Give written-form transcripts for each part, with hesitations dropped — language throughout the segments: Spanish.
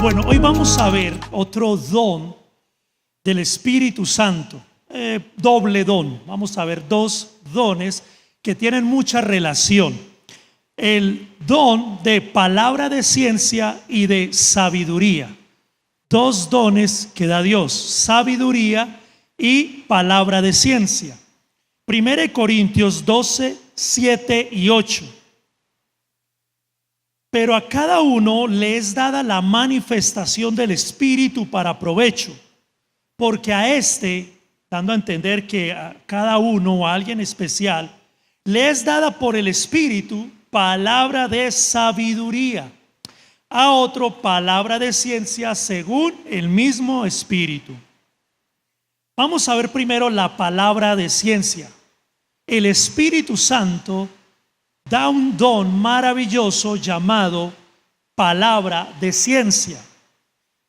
Bueno, hoy vamos a ver otro don del Espíritu Santo, doble don. Vamos a ver dos dones que tienen mucha relación. El don de palabra de ciencia y de sabiduría. Dos dones que da Dios, sabiduría y palabra de ciencia. 1 Corintios 12, 7 y 8. Pero a cada uno le es dada la manifestación del Espíritu para provecho, porque a este, dando a entender que a cada uno o a alguien especial, le es dada por el Espíritu palabra de sabiduría, a otro palabra de ciencia según el mismo Espíritu. Vamos a ver primero la palabra de ciencia. El Espíritu Santo da un don maravilloso llamado palabra de ciencia.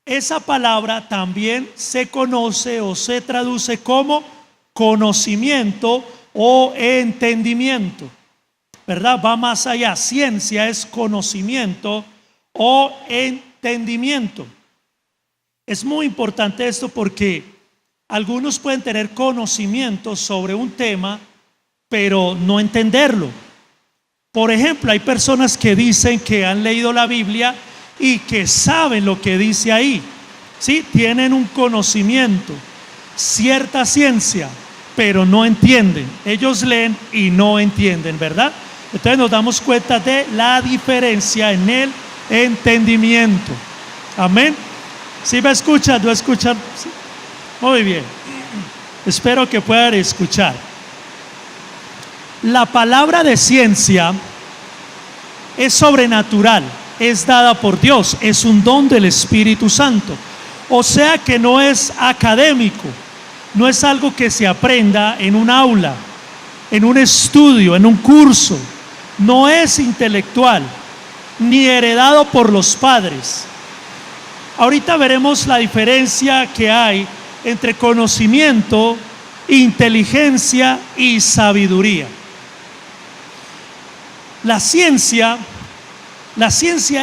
Esa palabra también se conoce o se traduce como conocimiento o entendimiento, ¿verdad? Va más allá. Ciencia es conocimiento o entendimiento. Es muy importante esto porque algunos pueden tener conocimiento sobre un tema, pero no entenderlo. Por ejemplo, hay personas que dicen que han leído la Biblia y que saben lo que dice ahí, ¿sí? Tienen un conocimiento, cierta ciencia, pero no entienden. Ellos leen y no entienden, ¿verdad? Entonces nos damos cuenta de la diferencia en el entendimiento. Amén. ¿Sí me escuchan? ¿No escuchan? ¿Sí? Muy bien. Espero que puedan escuchar. La palabra de ciencia es sobrenatural, es dada por Dios, es un don del Espíritu Santo. O sea que no es académico, no es algo que se aprenda en un aula, en un estudio, en un curso. No es intelectual, ni heredado por los padres. Ahorita veremos la diferencia que hay entre conocimiento, inteligencia y sabiduría. La ciencia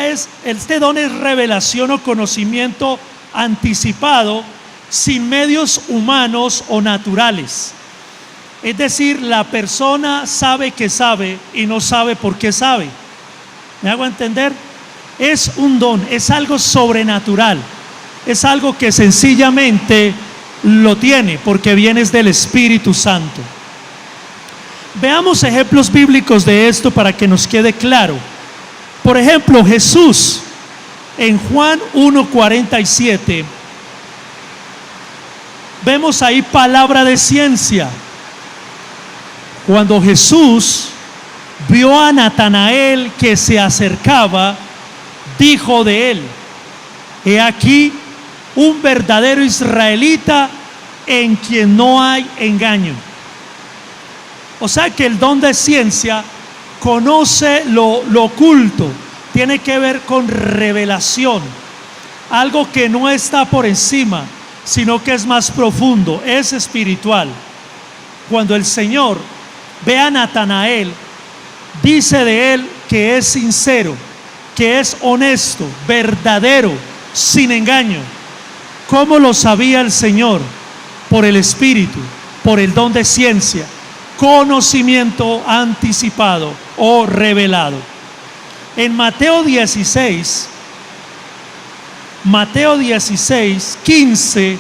es, este don es revelación o conocimiento anticipado sin medios humanos o naturales. Es decir, la persona sabe que sabe y no sabe por qué sabe. ¿Me hago entender? Es un don, es algo sobrenatural, es algo que sencillamente lo tiene porque viene del Espíritu Santo. Veamos ejemplos bíblicos de esto para que nos quede claro. Por ejemplo, Jesús en Juan 1:47, vemos ahí palabra de ciencia. Cuando Jesús vio a Natanael que se acercaba, dijo de él: he aquí un verdadero israelita en quien no hay engaño. O sea que el don de ciencia conoce lo oculto, tiene que ver con revelación, algo que no está por encima, sino que es más profundo, es espiritual. Cuando el Señor ve a Natanael, dice de él que es sincero, que es honesto, verdadero, sin engaño. ¿Cómo lo sabía el Señor? Por el Espíritu, por el don de ciencia, conocimiento anticipado o revelado. En Mateo 16, 15,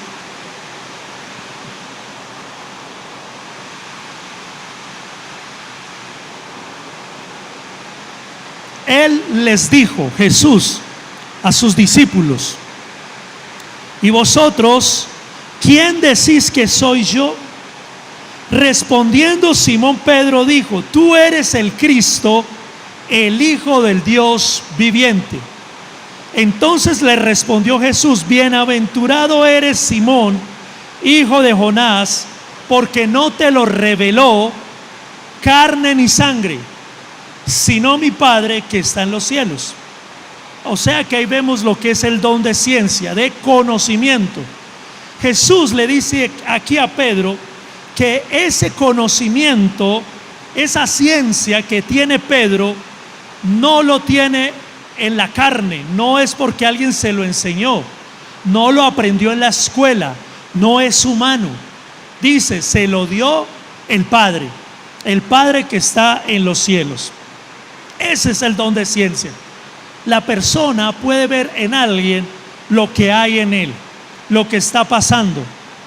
Él les dijo, Jesús, a sus discípulos: ¿y vosotros quién decís que soy yo? Respondiendo Simón Pedro dijo: tú eres el Cristo, el Hijo del Dios viviente. Entonces le respondió Jesús: bienaventurado eres Simón, hijo de Jonás, porque no te lo reveló carne ni sangre, sino mi Padre que está en los cielos. O sea que ahí vemos lo que es el don de ciencia, de conocimiento. Jesús le dice aquí a Pedro que ese conocimiento, esa ciencia que tiene Pedro, no lo tiene en la carne, no es porque alguien se lo enseñó, no lo aprendió en la escuela, no es humano. Dice, se lo dio el Padre que está en los cielos. Ese es el don de ciencia. La persona puede ver en alguien lo que hay en él, lo que está pasando,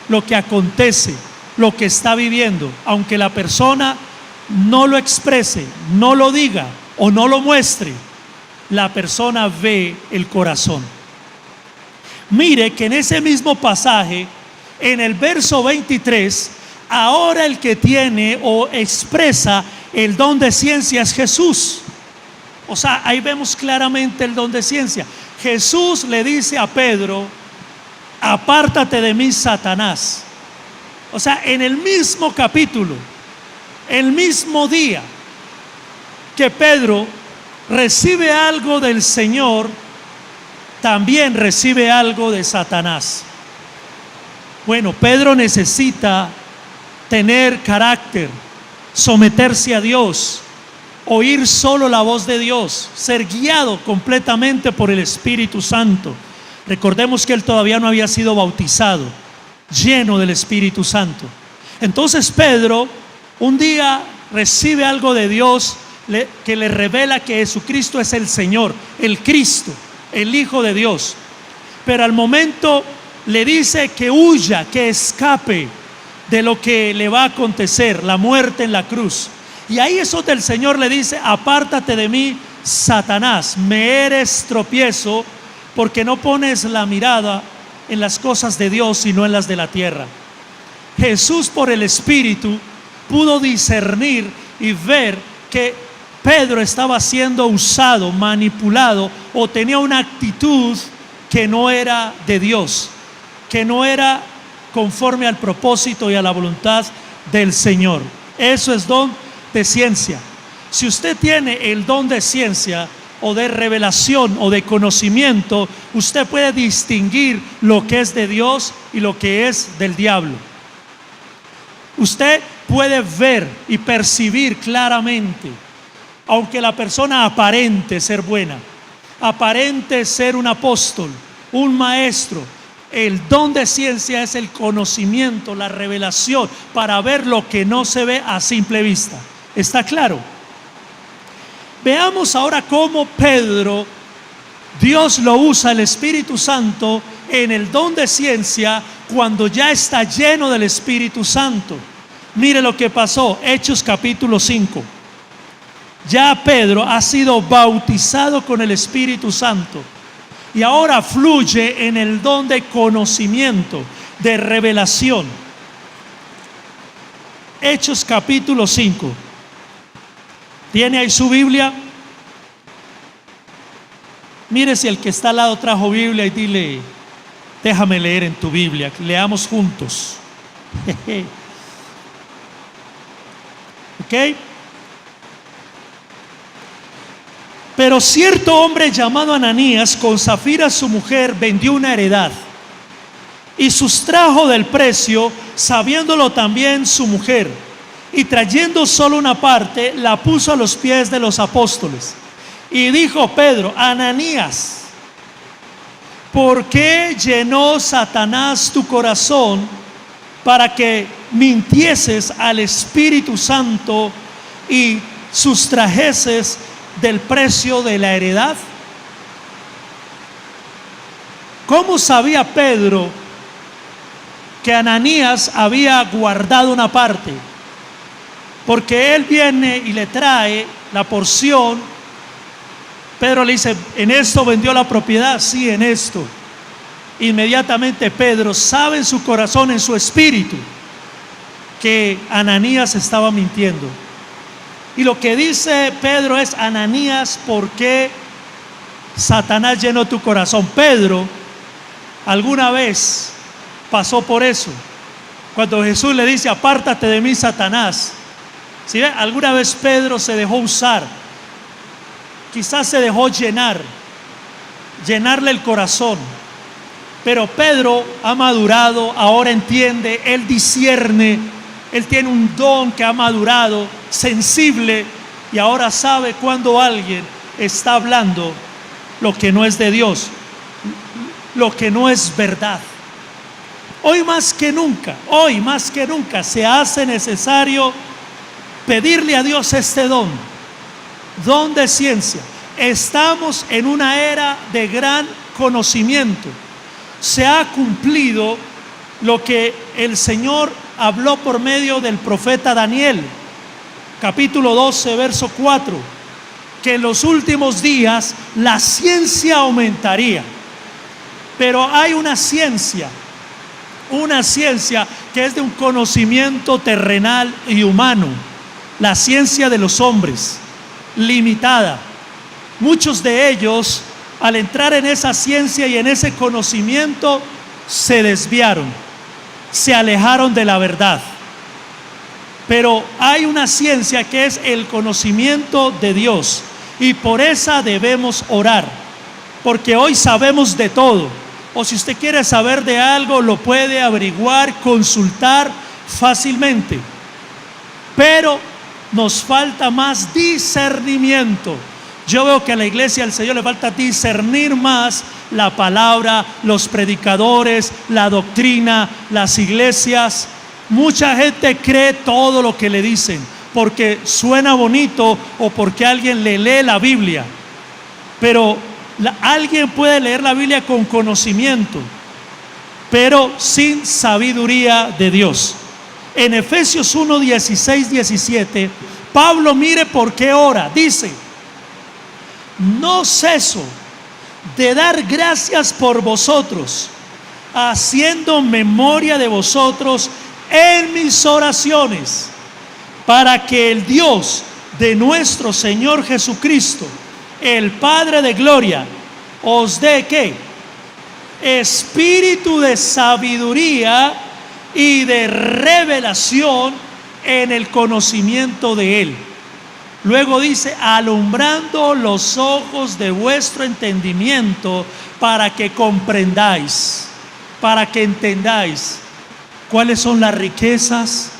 lo que acontece, lo que está viviendo, aunque la persona no lo exprese, no lo diga o no lo muestre, la persona ve el corazón. Mire que en ese mismo pasaje, en el verso 23, ahora el que tiene o expresa el don de ciencia es Jesús. O sea, ahí vemos claramente el don de ciencia. Jesús le dice a Pedro, apártate de mí, Satanás. O sea, en el mismo capítulo, el mismo día que Pedro recibe algo del Señor, también recibe algo de Satanás. Bueno, Pedro necesita tener carácter, someterse a Dios, oír solo la voz de Dios, ser guiado completamente por el Espíritu Santo. Recordemos que él todavía no había sido bautizado, lleno del Espíritu Santo. Entonces Pedro un día recibe algo de Dios que le revela que Jesucristo es el Señor, el Cristo, el Hijo de Dios. Pero al momento le dice que huya, que escape de lo que le va a acontecer, la muerte en la cruz. Y ahí es donde el Señor le dice, apártate de mí, Satanás, me eres tropiezo, porque no pones la mirada en las cosas de Dios, sino en las de la tierra. Jesús, por el Espíritu, pudo discernir y ver que Pedro estaba siendo usado, manipulado, o tenía una actitud que no era de Dios, que no era conforme al propósito y a la voluntad del Señor. Eso es don de ciencia. Si usted tiene el don de ciencia o de revelación o de conocimiento, usted puede distinguir lo que es de Dios y lo que es del diablo. Usted puede ver y percibir claramente, aunque la persona aparente ser buena, aparente ser un apóstol, un maestro, el don de ciencia es el conocimiento, la revelación para ver lo que no se ve a simple vista. ¿Está claro? Veamos ahora cómo Pedro, Dios lo usa, el Espíritu Santo, en el don de ciencia cuando ya está lleno del Espíritu Santo. Mire lo que pasó, Hechos capítulo 5. Ya Pedro ha sido bautizado con el Espíritu Santo y ahora fluye en el don de conocimiento, de revelación. Hechos capítulo 5. ¿Tiene ahí su Biblia? Mire si el que está al lado trajo Biblia y dile, déjame leer en tu Biblia, leamos juntos. ¿Ok? Pero cierto hombre llamado Ananías, con Safira su mujer, vendió una heredad y sustrajo del precio, sabiéndolo también su mujer, y trayendo solo una parte, la puso a los pies de los apóstoles. Y dijo Pedro, Ananías, ¿por qué llenó Satanás tu corazón para que mintieses al Espíritu Santo y sustrajeses del precio de la heredad? ¿Cómo sabía Pedro que Ananías había guardado una parte? Porque él viene y le trae la porción. Pedro le dice, ¿en esto vendió la propiedad? Sí, en esto. Inmediatamente Pedro sabe en su corazón, en su espíritu, que Ananías estaba mintiendo. Y lo que dice Pedro es, Ananías, ¿por qué Satanás llenó tu corazón? Pedro alguna vez pasó por eso. Cuando Jesús le dice, apártate de mí, Satanás. ¿Sí ve? Alguna vez Pedro se dejó usar, quizás se dejó llenarle el corazón. Pero Pedro ha madurado, ahora entiende, él discierne, él tiene un don que ha madurado, sensible, y ahora sabe cuando alguien está hablando lo que no es de Dios, lo que no es verdad. Hoy más que nunca se hace necesario pedirle a Dios este don de ciencia. Estamos en una era de gran conocimiento. Se ha cumplido lo que el Señor habló por medio del profeta Daniel, capítulo 12, verso 4, que en los últimos días la ciencia aumentaría. Pero hay una ciencia que es de un conocimiento terrenal y humano, la ciencia de los hombres, limitada. Muchos de ellos, al entrar en esa ciencia y en ese conocimiento, se desviaron, se alejaron de la verdad. Pero hay una ciencia que es el conocimiento de Dios, y por esa debemos orar, porque hoy sabemos de todo. O si usted quiere saber de algo, lo puede averiguar, consultar fácilmente. Pero nos falta más discernimiento. Yo veo que a la iglesia del Señor le falta discernir más la palabra, los predicadores, la doctrina, las iglesias. Mucha gente cree todo lo que le dicen porque suena bonito o porque alguien le lee la Biblia. Pero alguien puede leer la Biblia con conocimiento, pero sin sabiduría de Dios. En Efesios 1, 16, 17, Pablo, mire por qué ora. Dice: no ceso de dar gracias por vosotros, haciendo memoria de vosotros en mis oraciones, para que el Dios de nuestro Señor Jesucristo, el Padre de gloria, os dé ¿qué? Espíritu de sabiduría y de revelación en el conocimiento de Él. Luego dice: alumbrando los ojos de vuestro entendimiento, para que comprendáis, para que entendáis cuáles son las riquezas,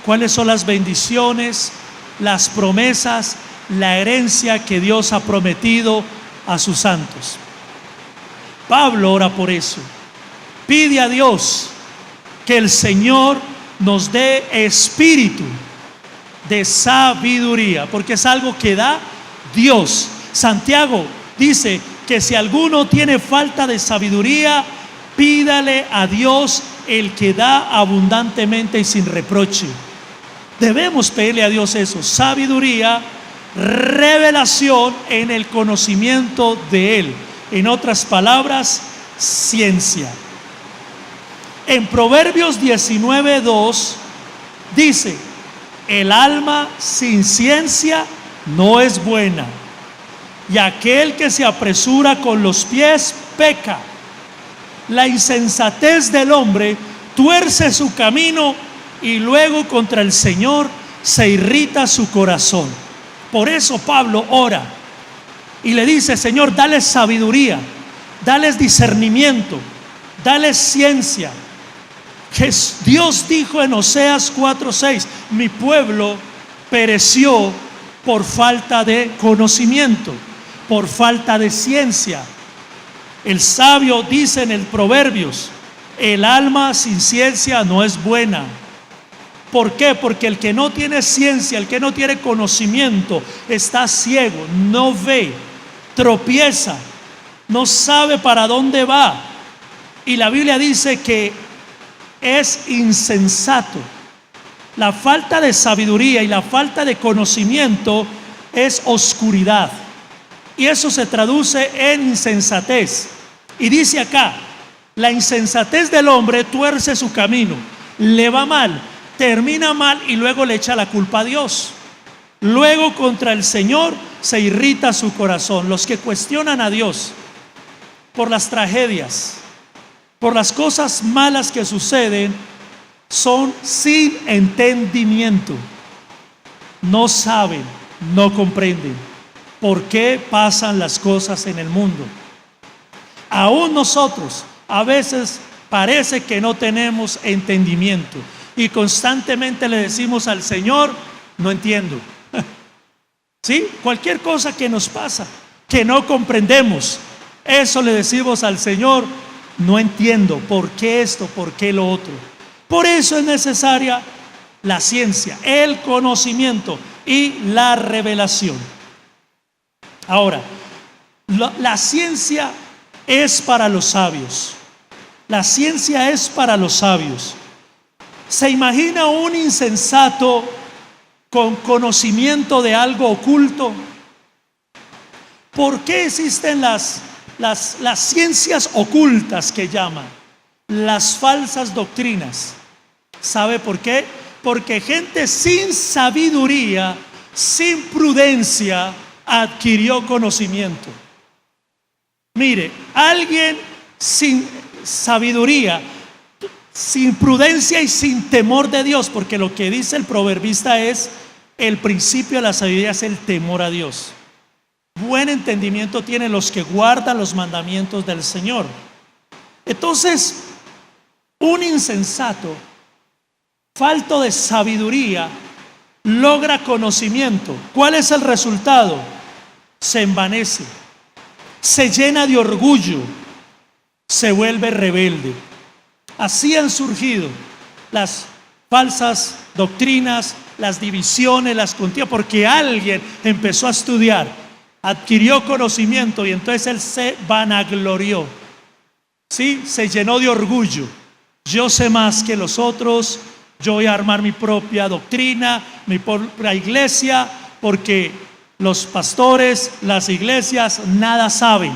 cuáles son las bendiciones, las promesas, la herencia que Dios ha prometido a sus santos. Pablo ora por eso. Pide a Dios que el Señor nos dé espíritu de sabiduría, porque es algo que da Dios. Santiago dice que si alguno tiene falta de sabiduría, pídale a Dios, el que da abundantemente y sin reproche. Debemos pedirle a Dios eso: sabiduría, revelación en el conocimiento de Él. En otras palabras, ciencia. En Proverbios 19:2 dice: el alma sin ciencia no es buena, y aquel que se apresura con los pies peca. La insensatez del hombre tuerce su camino, y luego contra el Señor se irrita su corazón. Por eso Pablo ora y le dice: Señor, dales sabiduría, dales discernimiento, dales ciencia. Dios dijo en Oseas 4:6: mi pueblo pereció por falta de conocimiento, por falta de ciencia. El sabio dice en el Proverbios: el alma sin ciencia no es buena. ¿Por qué? Porque el que no tiene ciencia, el que no tiene conocimiento, está ciego, no ve, tropieza, no sabe para dónde va. Y la Biblia dice que es insensato. La falta de sabiduría y la falta de conocimiento es oscuridad, y eso se traduce en insensatez. Y dice acá: la insensatez del hombre tuerce su camino, le va mal, termina mal, y luego le echa la culpa a Dios. Luego contra el Señor se irrita su corazón. Los que cuestionan a Dios por las tragedias, por las cosas malas que suceden, son sin entendimiento. No saben, no comprenden por qué pasan las cosas en el mundo. Aún nosotros a veces parece que no tenemos entendimiento, y constantemente le decimos al Señor: no entiendo. ¿Sí? Cualquier cosa que nos pasa, que no comprendemos, Eso le decimos al Señor: no entiendo por qué esto, por qué lo otro. Por eso es necesaria la ciencia, el conocimiento y la revelación. Ahora, la ciencia es para los sabios. La ciencia es para los sabios. ¿Se imagina un insensato con conocimiento de algo oculto? ¿Por qué existen las ciencias ocultas que llaman? Las falsas doctrinas. ¿Sabe por qué? Porque gente sin sabiduría, sin prudencia, adquirió conocimiento. Mire, alguien sin sabiduría, sin prudencia y sin temor de Dios, porque lo que dice el proverbista es: el principio de la sabiduría es el temor a Dios. Buen entendimiento tienen los que guardan los mandamientos del Señor. Entonces, un insensato, falto de sabiduría, logra conocimiento. ¿Cuál es el resultado? Se envanece, se llena de orgullo, se vuelve rebelde. Así han surgido las falsas doctrinas, las divisiones, las contiendas, porque alguien empezó a estudiar, adquirió conocimiento y entonces él se vanaglorió. ¿Sí? Se llenó de orgullo. Yo sé más que los otros, yo voy a armar mi propia doctrina, mi propia iglesia, porque los pastores, las iglesias, nada saben.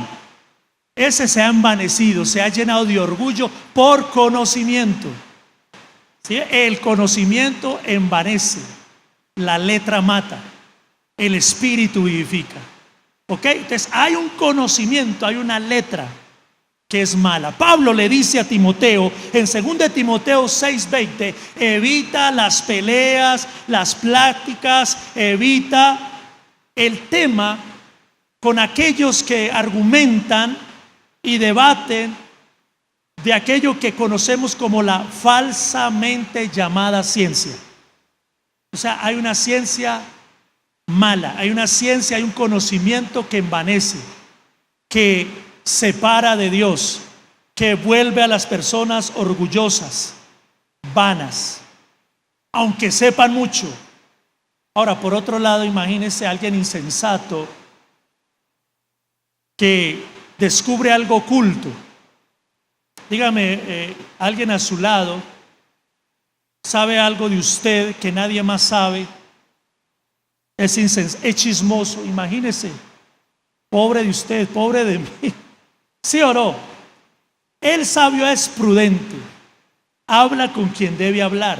Ese se ha envanecido, se ha llenado de orgullo por conocimiento. ¿Sí? El conocimiento envanece, la letra mata, el espíritu vivifica. ¿Ok? Entonces hay un conocimiento, hay una letra que es mala. Pablo le dice a Timoteo en 2 Timoteo 6:20: evita las peleas, las pláticas, evita el tema con aquellos que argumentan y debaten de aquello que conocemos como la falsamente llamada ciencia. O sea, hay una ciencia mala, hay una ciencia, hay un conocimiento que envanece, que separa de Dios, que vuelve a las personas orgullosas, vanas, aunque sepan mucho. Ahora, por otro lado, imagínese a alguien insensato que descubre algo oculto. Dígame, alguien a su lado sabe algo de usted que nadie más sabe. Es chismoso. Imagínese, pobre de usted, pobre de mí. ¿Sí o no? El sabio es prudente, habla con quien debe hablar,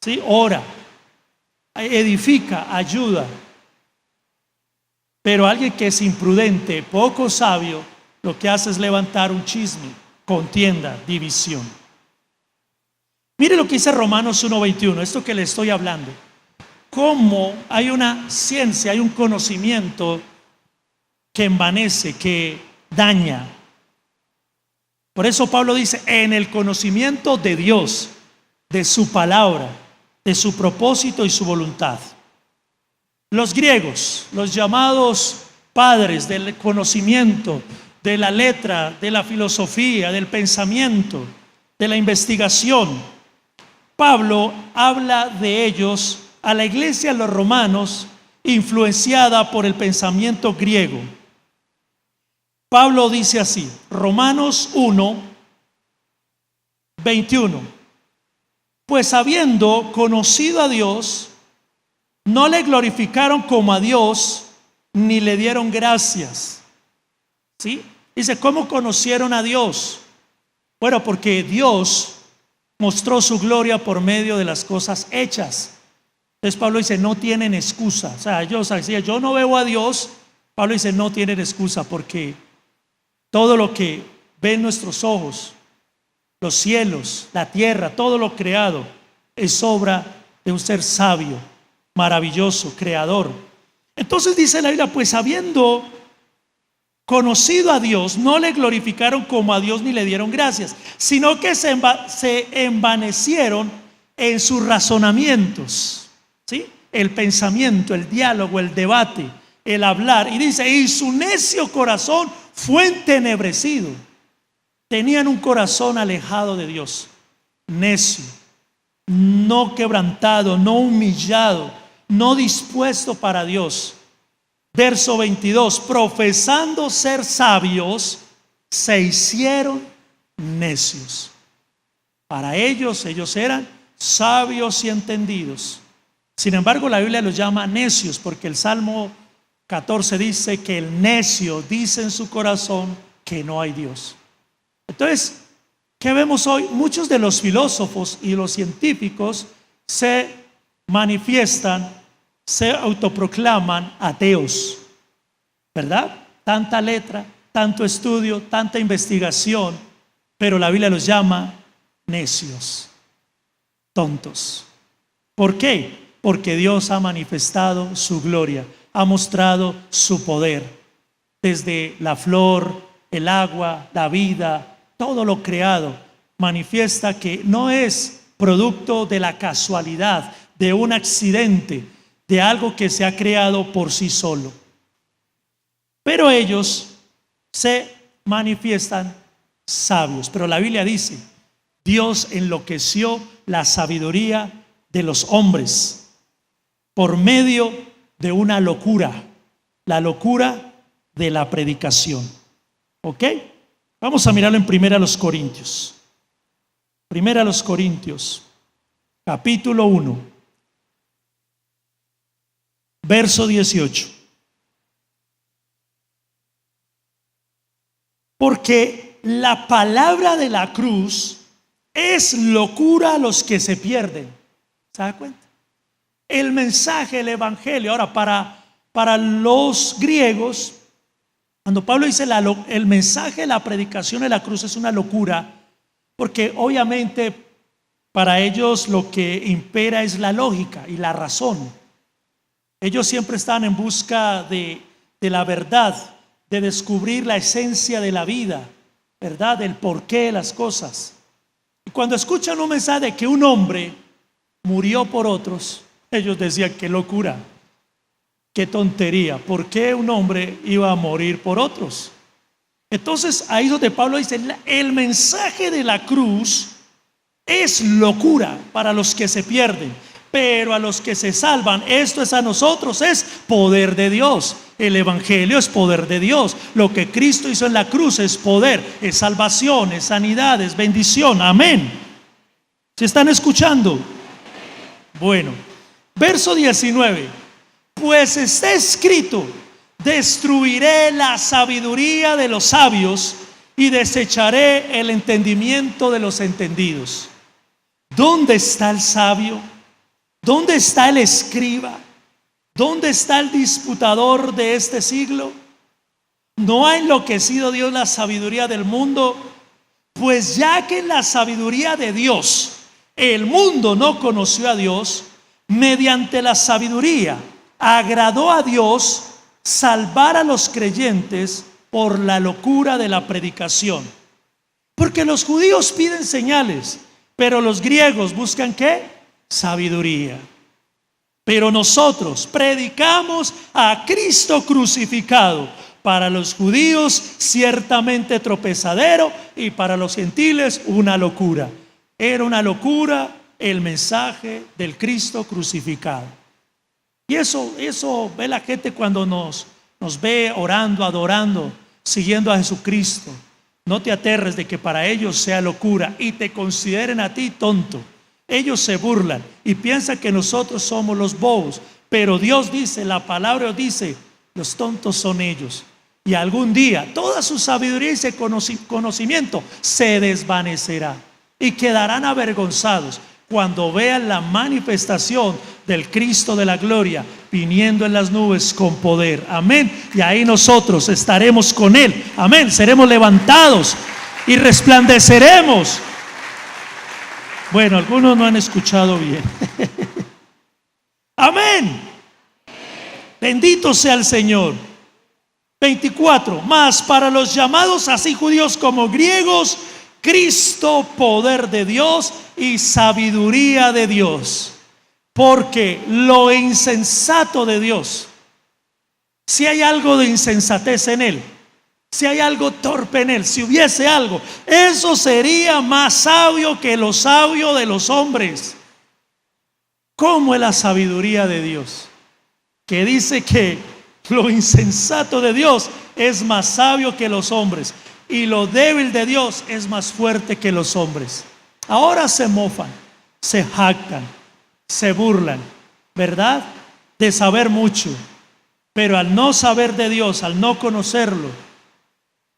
¿sí? Ora, edifica, ayuda. Pero alguien que es imprudente, poco sabio, lo que hace es levantar un chisme, contienda, división. Mire lo que dice Romanos 1:21, esto que le estoy hablando. Cómo hay una ciencia, hay un conocimiento que envanece, que daña. Por eso Pablo dice: en el conocimiento de Dios, de su palabra, de su propósito y su voluntad. Los griegos, los llamados padres del conocimiento, de la letra, de la filosofía, del pensamiento, de la investigación, Pablo habla de ellos a la iglesia de los romanos, influenciada por el pensamiento griego. Pablo dice así, Romanos 1:21: pues habiendo conocido a Dios, no le glorificaron como a Dios, ni le dieron gracias. ¿Sí? Dice, ¿cómo conocieron a Dios? Bueno, porque Dios mostró su gloria por medio de las cosas hechas. Entonces Pablo dice, no tienen excusa. O sea, ellos decían, yo no veo a Dios. Pablo dice, no tienen excusa, porque todo lo que ven nuestros ojos, los cielos, la tierra, todo lo creado, es obra de un ser sabio, maravilloso, creador. Entonces dice la Biblia, pues habiendo conocido a Dios, no le glorificaron como a Dios ni le dieron gracias, sino que se envanecieron en sus razonamientos. ¿Sí? El pensamiento, el diálogo, el debate, el hablar. Y dice, y su necio corazón fue entenebrecido. Tenían un corazón alejado de Dios, necio, no quebrantado, no humillado, no dispuesto para Dios. Verso 22, profesando ser sabios, se hicieron necios. Para ellos eran sabios y entendidos. Sin embargo, la Biblia los llama necios porque el Salmo 14 dice que el necio dice en su corazón que no hay Dios. Entonces, ¿qué vemos hoy? Muchos de los filósofos y los científicos se manifiestan, se autoproclaman ateos, ¿verdad? Tanta letra, tanto estudio, tanta investigación, pero la Biblia los llama necios, tontos. ¿Por qué? Porque Dios ha manifestado su gloria, ha mostrado su poder. Desde la flor, el agua, la vida, todo lo creado manifiesta que no es producto de la casualidad, de un accidente, de algo que se ha creado por sí solo. Pero ellos se manifiestan sabios. Pero la Biblia dice, Dios enloqueció la sabiduría de los hombres por medio de una locura, la locura de la predicación. ¿Ok? Vamos a mirarlo en Primera Corintios. Primera Corintios, capítulo 1, verso 18. Porque la palabra de la cruz es locura a los que se pierden. ¿Se da cuenta? El mensaje, el evangelio. Ahora, para los griegos, cuando Pablo dice el mensaje, la predicación de la cruz es una locura, porque obviamente para ellos lo que impera es la lógica y la razón. Ellos siempre están en busca de la verdad, de descubrir la esencia de la vida, ¿verdad? Del porqué de las cosas. Y cuando escuchan un mensaje de que un hombre murió por otros, ellos decían, qué locura, qué tontería, ¿por qué un hombre iba a morir por otros? Entonces ahí es donde Pablo dice, el mensaje de la cruz es locura para los que se pierden, pero a los que se salvan, esto es a nosotros, es poder de Dios. El evangelio es poder de Dios. Lo que Cristo hizo en la cruz es poder, es salvación, es sanidad, es bendición. Amén. ¿Se están escuchando? Bueno, verso 19. Pues está escrito, destruiré la sabiduría de los sabios y desecharé el entendimiento de los entendidos. ¿Dónde está el sabio? ¿Dónde está el escriba? ¿Dónde está el disputador de este siglo? ¿No ha enloquecido Dios la sabiduría del mundo? Pues ya que en la sabiduría de Dios el mundo no conoció a Dios, mediante la sabiduría agradó a Dios salvar a los creyentes por la locura de la predicación. Porque los judíos piden señales, pero los griegos buscan ¿qué? Sabiduría. Pero nosotros predicamos a Cristo crucificado, para los judíos ciertamente tropezadero y para los gentiles una locura. Era una locura el mensaje del Cristo crucificado. Y eso ve la gente cuando nos ve orando, adorando, siguiendo a Jesucristo. No te aterres de que para ellos sea locura y te consideren a ti tonto. Ellos se burlan y piensan que nosotros somos los bobos, pero Dios dice, la palabra dice, los tontos son ellos. Y algún día toda su sabiduría y ese conocimiento se desvanecerá y quedarán avergonzados cuando vean la manifestación del Cristo de la gloria viniendo en las nubes con poder. Amén. Y ahí nosotros estaremos con Él. Amén. Seremos levantados y resplandeceremos. Bueno, algunos no han escuchado bien. Amén. Bendito sea el Señor. 24. Mas para los llamados así judíos como griegos, Cristo, poder de Dios y sabiduría de Dios. Porque lo insensato de Dios, si hay algo de insensatez en Él, Si hay algo torpe en él, si hubiese algo, eso sería más sabio que lo sabio de los hombres. ¿Cómo es la sabiduría de Dios? Que dice que lo insensato de Dios es más sabio que los hombres, y lo débil de Dios es más fuerte que los hombres. Ahora se mofan, se jactan, se burlan, ¿verdad? De saber mucho, pero al no saber de Dios, al no conocerlo,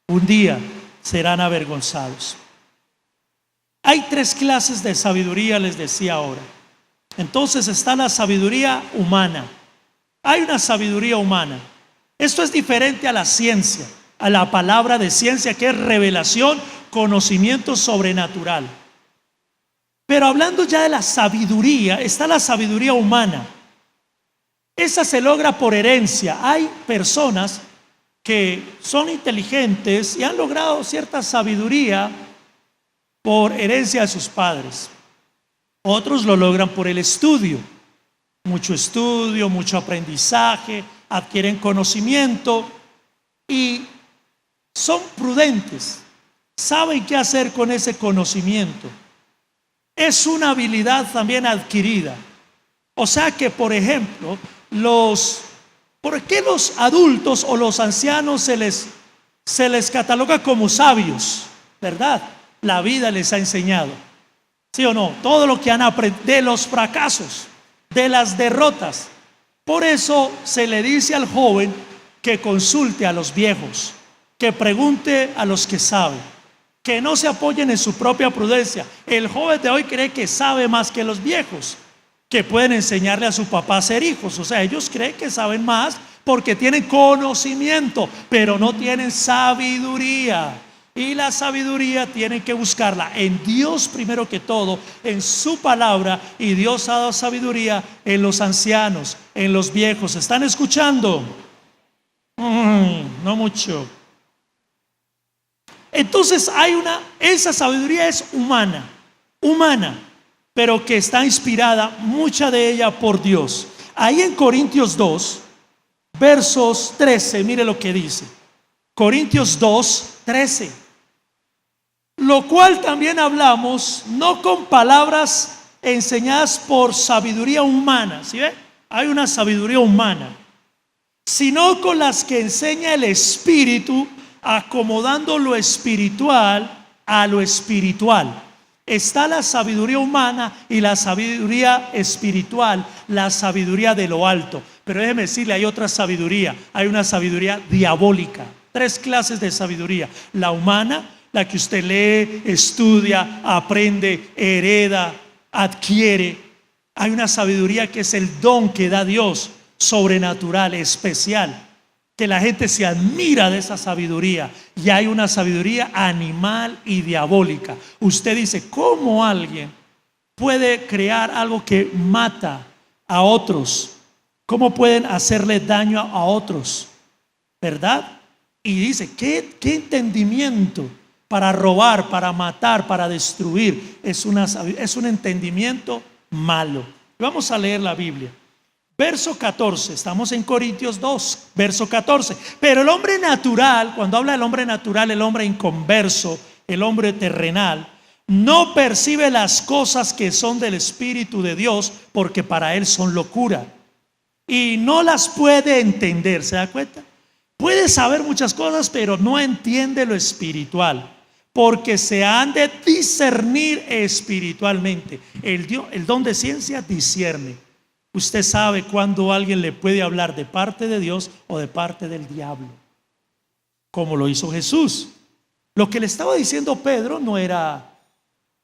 un día serán avergonzados. Hay tres clases de sabiduría, les decía ahora. Entonces está la sabiduría humana. Hay una sabiduría humana. Esto es diferente a la ciencia, a la palabra de ciencia, que es revelación, conocimiento sobrenatural. Pero hablando ya de la sabiduría, está la sabiduría humana. Esa se logra por herencia. Hay personas que son inteligentes y han logrado cierta sabiduría por herencia de sus padres. Otros lo logran por el estudio, mucho aprendizaje, adquieren conocimiento y son prudentes, saben qué hacer con ese conocimiento. Es una habilidad también adquirida. O sea que, por ejemplo, ¿por qué los adultos o los ancianos se les cataloga como sabios? ¿Verdad? La vida les ha enseñado. ¿Sí o no? Todo lo que han aprendido de los fracasos, de las derrotas. Por eso se le dice al joven que consulte a los viejos, que pregunte a los que saben, que no se apoyen en su propia prudencia. El joven de hoy cree que sabe más que los viejos, que pueden enseñarle a su papá a ser hijos. O sea, ellos creen que saben más porque tienen conocimiento, pero no tienen sabiduría. Y la sabiduría tienen que buscarla en Dios primero que todo, en su palabra. Y Dios ha dado sabiduría en los ancianos, en los viejos. ¿Están escuchando? No mucho. Entonces esa sabiduría es humana, pero que está inspirada, mucha de ella, por Dios. Ahí en Corintios 2, versos 13, mire lo que dice. Corintios 2, 13. Lo cual también hablamos, no con palabras enseñadas por sabiduría humana, ¿sí ve? Hay una sabiduría humana, sino con las que enseña el Espíritu, acomodando lo espiritual a lo espiritual. Está la sabiduría humana y la sabiduría espiritual, la sabiduría de lo alto. Pero déjeme decirle, hay otra sabiduría, hay una sabiduría diabólica. Tres clases de sabiduría: la humana, la que usted lee, estudia, aprende, hereda, adquiere. Hay una sabiduría que es el don que da Dios, sobrenatural, especial, que la gente se admira de esa sabiduría. Y hay una sabiduría animal y diabólica. Usted dice, ¿cómo alguien puede crear algo que mata a otros? ¿Cómo pueden hacerle daño a otros? ¿Verdad? Y dice, ¿qué entendimiento para robar, para matar, para destruir? Es un entendimiento malo. Vamos a leer la Biblia. Verso 14, estamos en Corintios 2, verso 14. Pero el hombre natural, cuando habla del hombre natural, el hombre inconverso, el hombre terrenal, no percibe las cosas que son del Espíritu de Dios, porque para él son locura, y no las puede entender. ¿Se da cuenta? Puede saber muchas cosas, pero no entiende lo espiritual, porque se han de discernir espiritualmente. El don de ciencia discierne. Usted sabe cuando alguien le puede hablar de parte de Dios o de parte del diablo, como lo hizo Jesús. Lo que le estaba diciendo Pedro no era,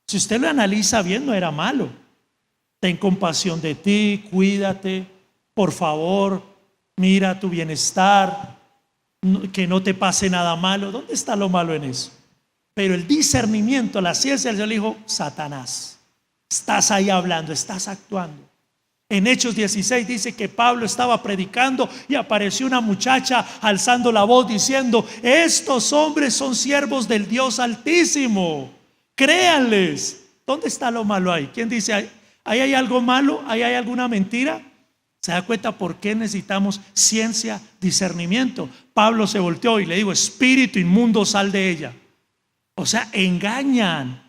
si usted lo analiza bien, no era malo. Ten compasión de ti, cuídate, por favor, mira tu bienestar, que no te pase nada malo. ¿Dónde está lo malo en eso? Pero el discernimiento, la ciencia, le dijo, Satanás, estás ahí hablando, estás actuando. En Hechos 16 dice que Pablo estaba predicando y apareció una muchacha alzando la voz diciendo, estos hombres son siervos del Dios Altísimo, créanles. ¿Dónde está lo malo ahí? ¿Quién dice, ahí hay algo malo? ¿Ahí hay alguna mentira? ¿Se da cuenta por qué necesitamos ciencia, discernimiento? Pablo se volteó y le dijo: espíritu inmundo, sal de ella. O sea, engañan.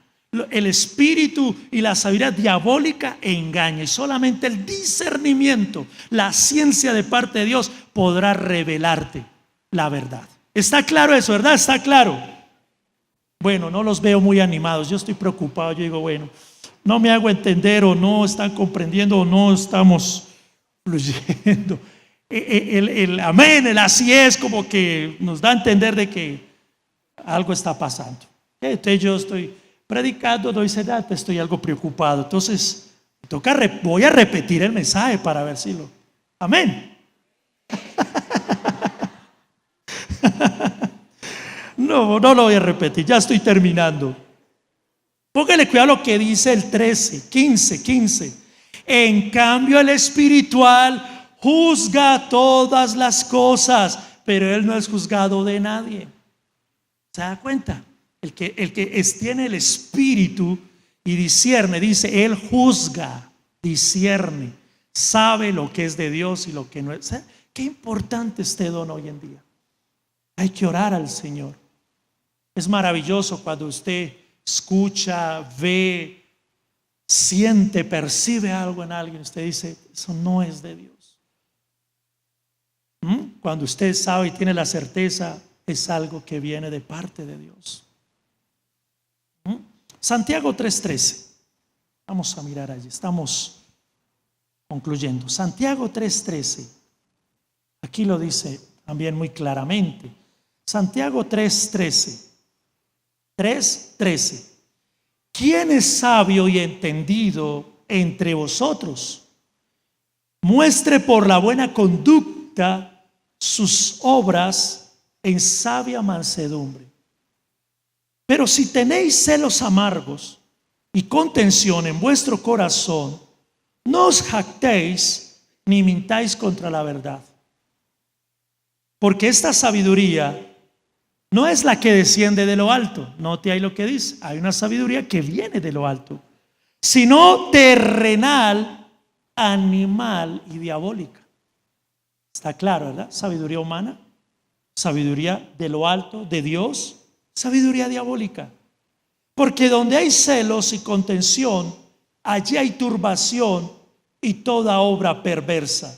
El espíritu y la sabiduría diabólica engaña, y solamente el discernimiento, la ciencia de parte de Dios podrá revelarte la verdad. ¿Está claro eso, verdad? ¿Está claro? Bueno, no los veo muy animados. Yo estoy preocupado. Yo digo, bueno, no me hago entender, o no están comprendiendo, o no estamos fluyendo. El amén, el así es, como que nos da a entender de que algo está pasando. Entonces yo estoy predicando, doy sedad, estoy algo preocupado. Entonces voy a repetir el mensaje para ver si lo... Amén. No lo voy a repetir, ya estoy terminando. Póngale cuidado a lo que dice el 13, 15. En cambio el espiritual juzga todas las cosas, pero él no es juzgado de nadie. ¿Se da cuenta? El que tiene el espíritu y discierne, dice, él juzga, discierne, sabe lo que es de Dios y lo que no es. ¿Sabe? Qué importante este don hoy en día. Hay que orar al Señor. Es maravilloso cuando usted escucha, ve, siente, percibe algo en alguien. Usted dice, eso no es de Dios. Cuando usted sabe y tiene la certeza, es algo que viene de parte de Dios. Santiago 3:13. Vamos a mirar allí. Estamos concluyendo. Santiago 3:13. Aquí lo dice también muy claramente. Santiago 3:13. 3:13. ¿Quién es sabio y entendido entre vosotros? Muestre por la buena conducta sus obras en sabia mansedumbre. Pero si tenéis celos amargos y contención en vuestro corazón, no os jactéis ni mintáis contra la verdad. Porque esta sabiduría no es la que desciende de lo alto. Note ahí lo que dice. Hay una sabiduría que viene de lo alto, sino terrenal, animal y diabólica. Está claro, ¿verdad? Sabiduría humana, sabiduría de lo alto, de Dios, sabiduría diabólica. Porque donde hay celos y contención, allí hay turbación y toda obra perversa.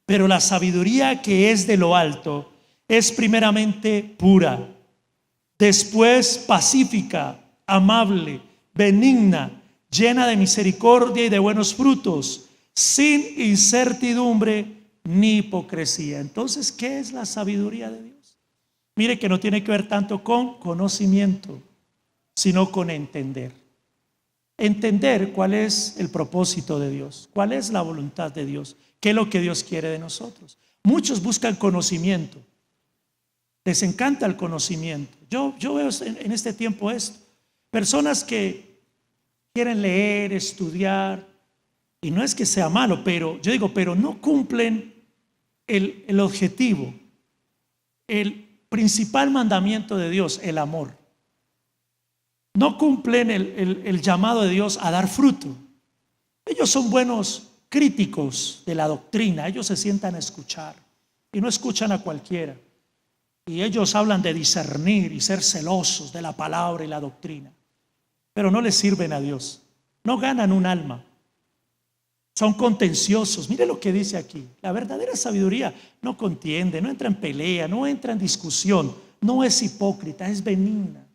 Pero la sabiduría que es de lo alto es primeramente pura, después pacífica, amable, benigna, llena de misericordia y de buenos frutos, sin incertidumbre ni hipocresía. Entonces, ¿qué es la sabiduría de Dios? Mire que no tiene que ver tanto con conocimiento, sino con entender. Entender cuál es el propósito de Dios, cuál es la voluntad de Dios, qué es lo que Dios quiere de nosotros. Muchos buscan conocimiento, les encanta el conocimiento. Yo veo en este tiempo esto, personas que quieren leer, estudiar, y no es que sea malo, pero yo digo, pero no cumplen el objetivo, el principal mandamiento de Dios, el amor. No cumplen el llamado de Dios a dar fruto. Ellos son buenos críticos de la doctrina. Ellos se sientan a escuchar y no escuchan a cualquiera. Y ellos hablan de discernir y ser celosos de la palabra y la doctrina, pero no les sirven a Dios. No ganan un alma. Son contenciosos. Mire lo que dice aquí. La verdadera sabiduría no contiende, no entra en pelea, no entra en discusión, no es hipócrita, es benigna,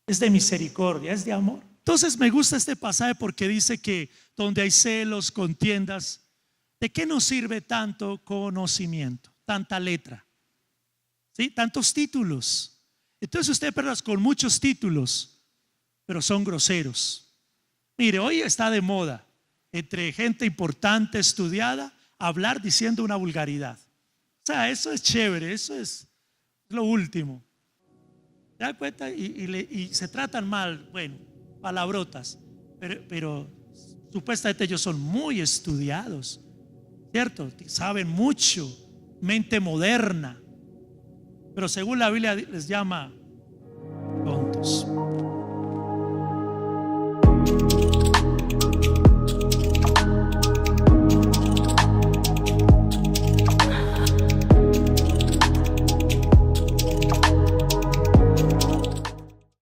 es de misericordia, es de amor. Entonces me gusta este pasaje porque dice que donde hay celos, contiendas, ¿de qué nos sirve tanto conocimiento, tanta letra? ¿Sí? Tantos títulos. Entonces usted personas con muchos títulos, pero son groseros. Mire, hoy está de moda entre gente importante, estudiada, hablar diciendo una vulgaridad. O sea, eso es chévere, eso es lo último. ¿Te das cuenta? Y se tratan mal, bueno, palabrotas, pero supuestamente ellos son muy estudiados, ¿cierto? Saben mucho, mente moderna. Pero según la Biblia les llama